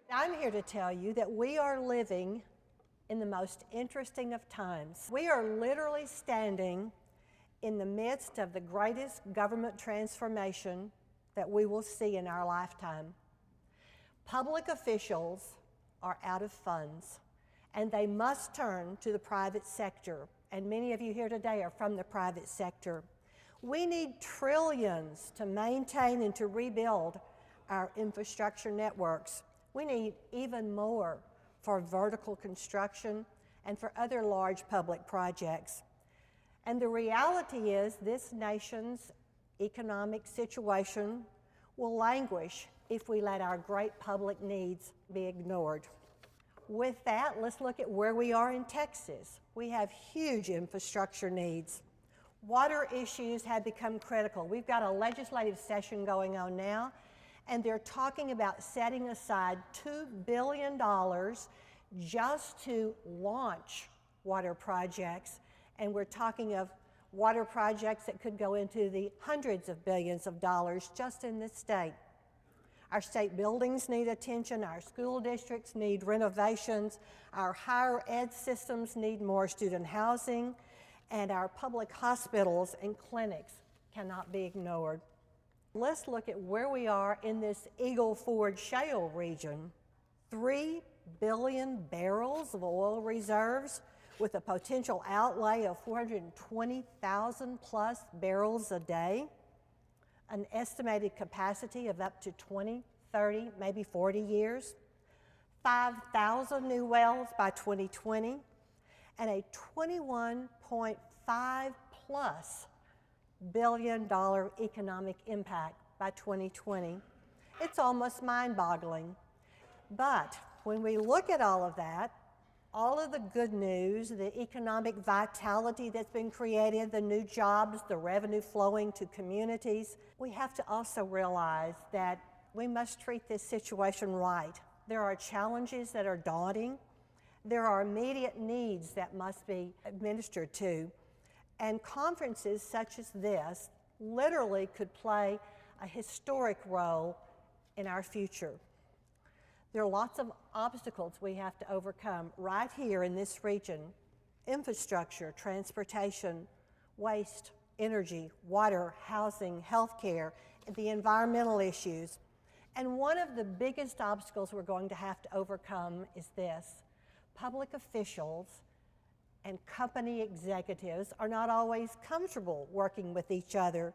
I'm here to tell you that we are living in the most interesting of times. We are literally standing in the midst of the greatest government transformation that we will see in our lifetime. Public officials are out of funds, and they must turn to the private sector. And many of you here today are from the private sector. We need trillions to maintain and to rebuild our infrastructure networks. We need even more for vertical construction and for other large public projects. And the reality is this nation's economic situation will languish if we let our great public needs be ignored. With that, let's look at where we are in Texas. We have huge infrastructure needs. Water issues have become critical. We've got a legislative session going on now, and they're talking about setting aside $2 billion just to launch water projects. And we're talking of water projects that could go into the hundreds of billions of dollars just in this state. Our state buildings need attention, our school districts need renovations, our higher ed systems need more student housing, and our public hospitals and clinics cannot be ignored. Let's look at where we are in this Eagle Ford Shale region. 3 billion barrels of oil reserves with a potential outlay of 420,000 plus barrels a day, an estimated capacity of up to 20, 30, maybe 40 years, 5,000 new wells by 2020, and a $21.5 plus billion economic impact by 2020. It's almost mind-boggling. But when we look at all of that, all of the good news, the economic vitality that's been created, the new jobs, the revenue flowing to communities, we have to also realize that we must treat this situation right. There are challenges that are daunting. There are immediate needs that must be administered to. And conferences such as this literally could play a historic role in our future. There are lots of obstacles we have to overcome right here in this region: infrastructure, transportation, waste, energy, water, housing, healthcare, and the environmental issues. And one of the biggest obstacles we're going to have to overcome is this: public officials and company executives are not always comfortable working with each other,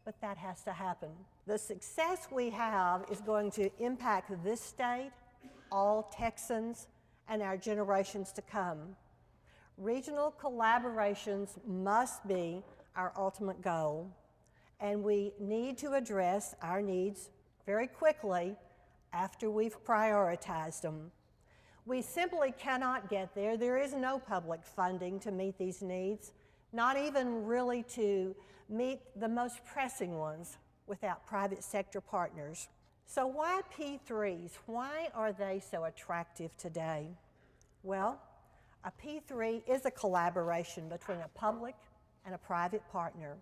but that has to happen. The success we have is going to impact this state, all Texans, and our generations to come. Regional collaborations must be our ultimate goal, and we need to address our needs very quickly after we've prioritized them. We simply cannot get there. There is no public funding to meet these needs, not even really to meet the most pressing ones without private sector partners. So why P3s? Why are they so attractive today? Well, a P3 is a collaboration between a public and a private partner.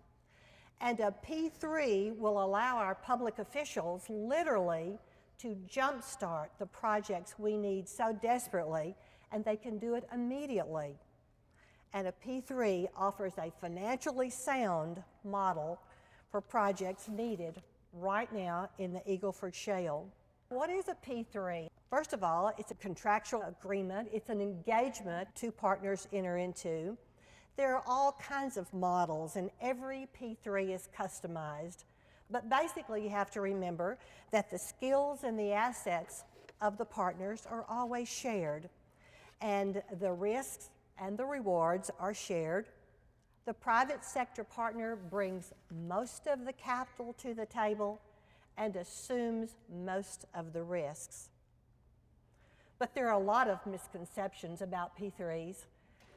And a P3 will allow our public officials literally to jumpstart the projects we need so desperately, and they can do it immediately. And a P3 offers a financially sound model for projects needed right now in the Eagle Ford Shale. What is a P3? First of all, it's a contractual agreement. It's an engagement two partners enter into. There are all kinds of models, and every P3 is customized. But basically, you have to remember that the skills and the assets of the partners are always shared, and the risks and the rewards are shared. The private sector partner brings most of the capital to the table and assumes most of the risks. But there are a lot of misconceptions about P3s,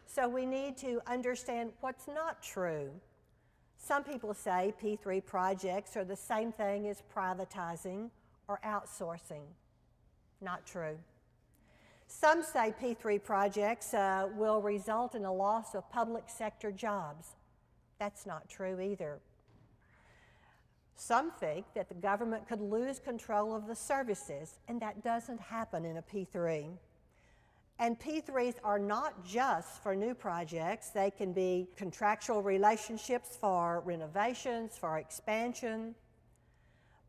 so we need to understand what's not true. Some people say P3 projects are the same thing as privatizing or outsourcing. Not true. Some say P3 projects will result in a loss of public sector jobs. That's not true either. Some think that the government could lose control of the services, and that doesn't happen in a P3. And P3s are not just for new projects. They can be contractual relationships for renovations, for expansion.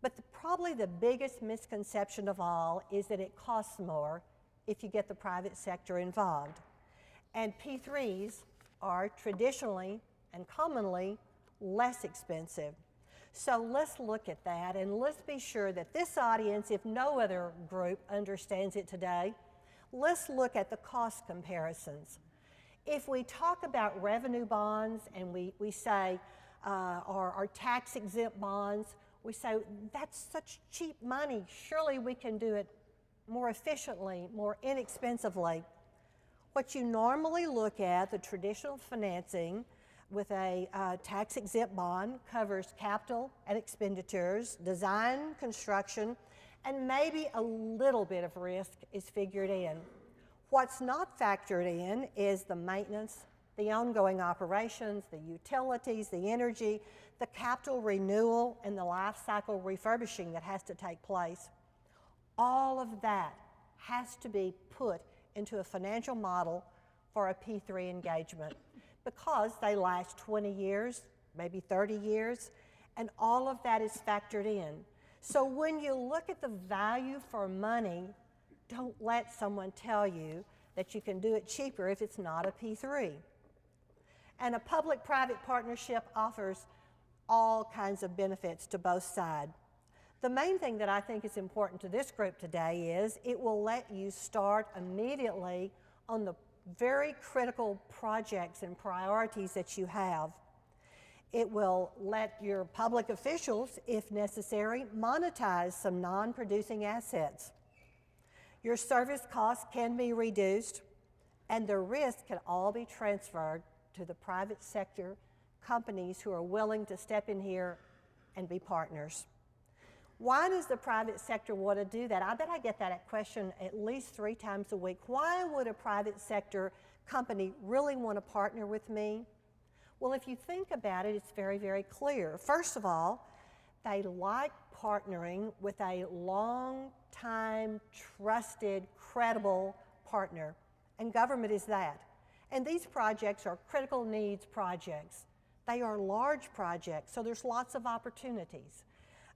But probably the biggest misconception of all is that it costs more if you get the private sector involved. And P3s are traditionally and commonly less expensive. So let's look at that, and let's be sure that this audience, if no other group understands it today, let's look at the cost comparisons. If we talk about revenue bonds and we say, or tax-exempt bonds, we say, that's such cheap money, surely we can do it more efficiently, more inexpensively. What you normally look at, the traditional financing with a tax-exempt bond, covers capital and expenditures, design, construction, and maybe a little bit of risk is figured in. What's not factored in is the maintenance, the ongoing operations, the utilities, the energy, the capital renewal, and the life cycle refurbishing that has to take place. All of that has to be put into a financial model for a P3 engagement because they last 20 years, maybe 30 years, and all of that is factored in. So when you look at the value for money, don't let someone tell you that you can do it cheaper if it's not a P3. And a public-private partnership offers all kinds of benefits to both sides. The main thing that I think is important to this group today is it will let you start immediately on the very critical projects and priorities that you have. It will let your public officials, if necessary, monetize some non-producing assets. Your service costs can be reduced, and the risk can all be transferred to the private sector companies who are willing to step in here and be partners. Why does the private sector want to do that? I bet I get that question at least 3 times a week. Why would a private sector company really want to partner with me? Well, if you think about it, it's very, very clear. First of all, they like partnering with a long-time, trusted, credible partner, and government is that. And these projects are critical needs projects. They are large projects, so there's lots of opportunities.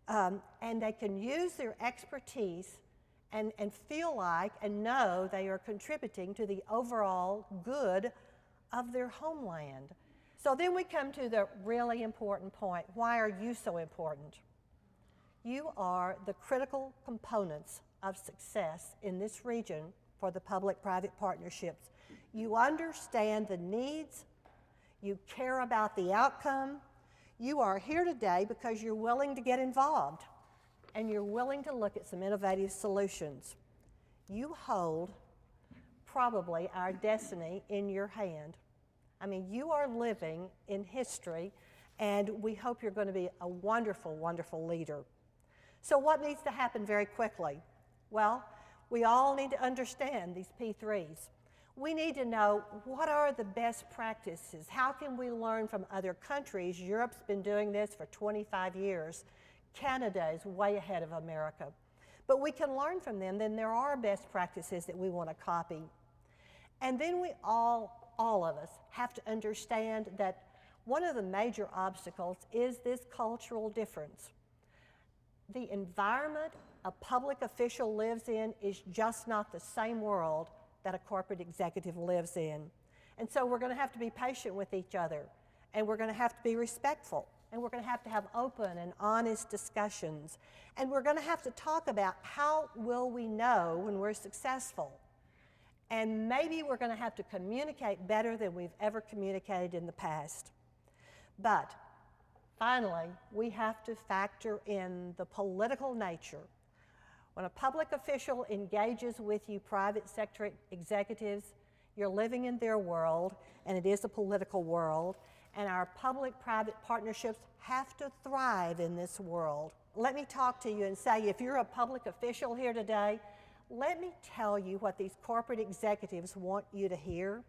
And they can use their expertise and feel like and know they are contributing to the overall good of their homeland. So then we come to the really important point. Why are you so important? You are the critical components of success in this region for the public-private partnerships. You understand the needs, you care about the outcome. You are here today because you're willing to get involved and you're willing to look at some innovative solutions. You hold probably our destiny in your hand. I mean, you are living in history, and we hope you're going to be a wonderful, wonderful leader. So what needs to happen very quickly? Well, we all need to understand these P3s. We need to know what are the best practices. How can we learn from other countries? Europe's been doing this for 25 years. Canada is way ahead of America. But we can learn from them. Then there are best practices that we want to copy. And then we all of us have to understand that one of the major obstacles is this cultural difference. The environment a public official lives in is just not the same world that a corporate executive lives in. And so we're going to have to be patient with each other, and we're going to have to be respectful, and we're going to have open and honest discussions, and we're going to have to talk about how will we know when we're successful. And maybe we're going to have to communicate better than we've ever communicated in the past. But finally, we have to factor in the political nature. When a public official engages with you, private sector executives, you're living in their world, and it is a political world, and our public-private partnerships have to thrive in this world. Let me talk to you and say, if you're a public official here today, let me tell you what these corporate executives want you to hear.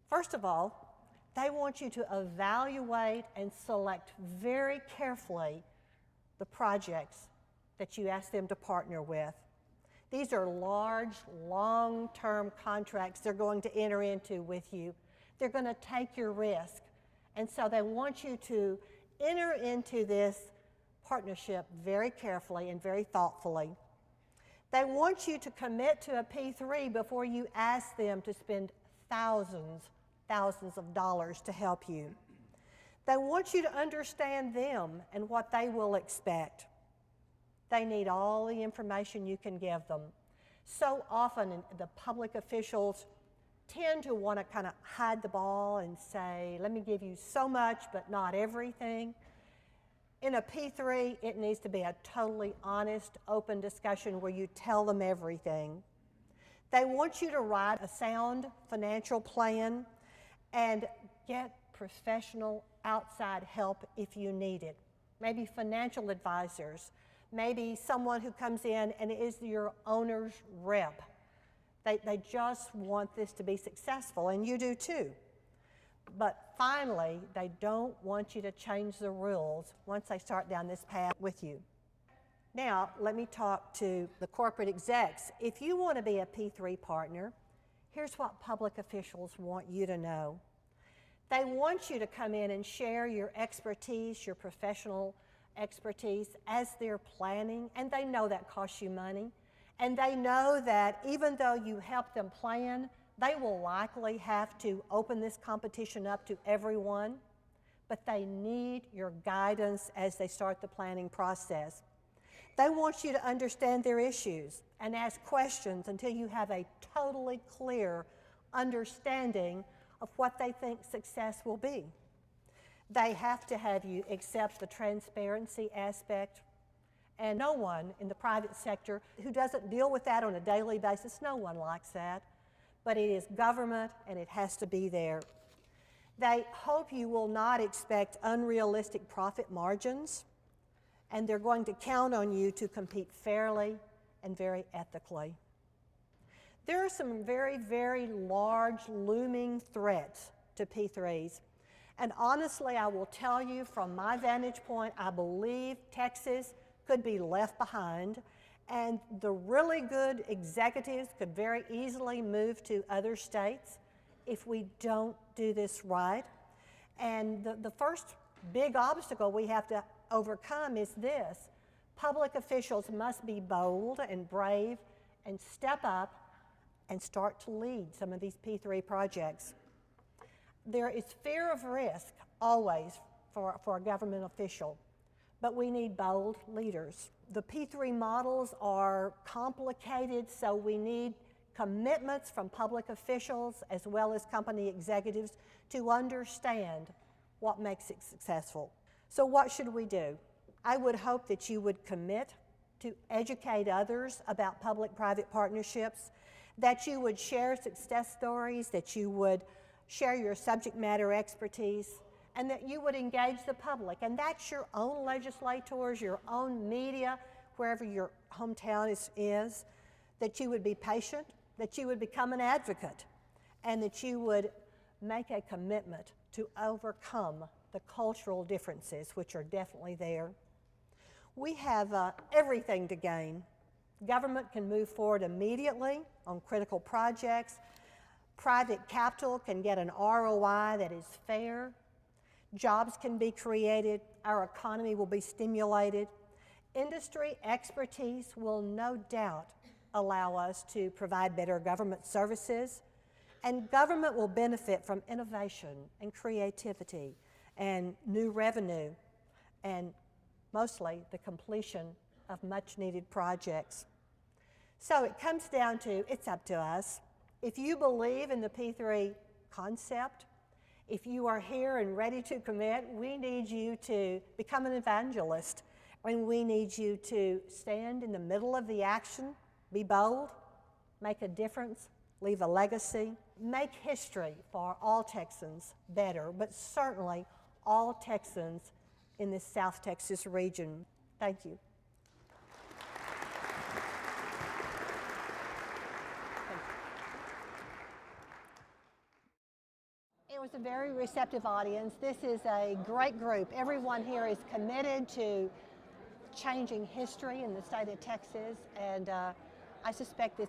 First of all, They want you to evaluate and select very carefully the projects that you ask them to partner with. These are large, long-term contracts they're going to enter into with you. They're going to take your risk. And so they want you to enter into this partnership very carefully and very thoughtfully. They want you to commit to a P3 before you ask them to spend thousands of dollars to help you. They want you to understand them and what they will expect. They need all the information you can give them. So often the public officials tend to want to kind of hide the ball and say, let me give you so much but not everything. In a P3, it needs to be a totally honest, open discussion where you tell them everything. They want you to write a sound financial plan and get professional outside help if you need it. Maybe financial advisors, maybe someone who comes in and is your owner's rep. They just want this to be successful, and you do too. But finally, they don't want you to change the rules once they start down this path with you. Now, let me talk to the corporate execs. If you want to be a P3 partner, here's what public officials want you to know. They want you to come in and share your expertise, your professional expertise as they're planning, and they know that costs you money. And they know that even though you help them plan, they will likely have to open this competition up to everyone, but they need your guidance as they start the planning process. They want you to understand their issues and ask questions until you have a totally clear understanding of what they think success will be. They have to have you accept the transparency aspect, and no one in the private sector who doesn't deal with that on a daily basis, no one likes that, but it is government and it has to be there. They hope you will not expect unrealistic profit margins, and they're going to count on you to compete fairly and very ethically. There are some very, very large looming threats to P3s. And honestly, I will tell you from my vantage point, I believe Texas could be left behind, and the really good executives could very easily move to other states if we don't do this right. And the first big obstacle we have to overcome is this. Public officials must be bold and brave and step up and start to lead some of these P3 projects. There is fear of risk always for a government official, but we need bold leaders. The P3 models are complicated, so we need commitments from public officials as well as company executives to understand what makes it successful. So what should we do? I would hope that you would commit to educate others about public-private partnerships, that you would share success stories, that you would share your subject matter expertise, and that you would engage the public. And that's your own legislators, your own media, wherever your hometown is, that you would be patient, that you would become an advocate, and that you would make a commitment to overcome the cultural differences, which are definitely there. We have everything to gain. Government can move forward immediately on critical projects. Private capital can get an ROI that is fair. Jobs can be created. Our economy will be stimulated. Industry expertise will no doubt allow us to provide better government services. And government will benefit from innovation and creativity and new revenue and mostly the completion of much needed projects. So it comes down to, it's up to us. If you believe in the P3 concept, if you are here and ready to commit, we need you to become an evangelist, and we need you to stand in the middle of the action, be bold, make a difference, leave a legacy, make history for all Texans better, but certainly all Texans in this South Texas region. Thank you. It was a very receptive audience. This is a great group. Everyone here is committed to changing history in the state of Texas, and I suspect we're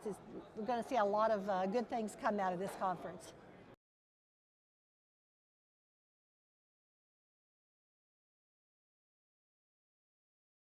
going to see a lot of good things come out of this conference.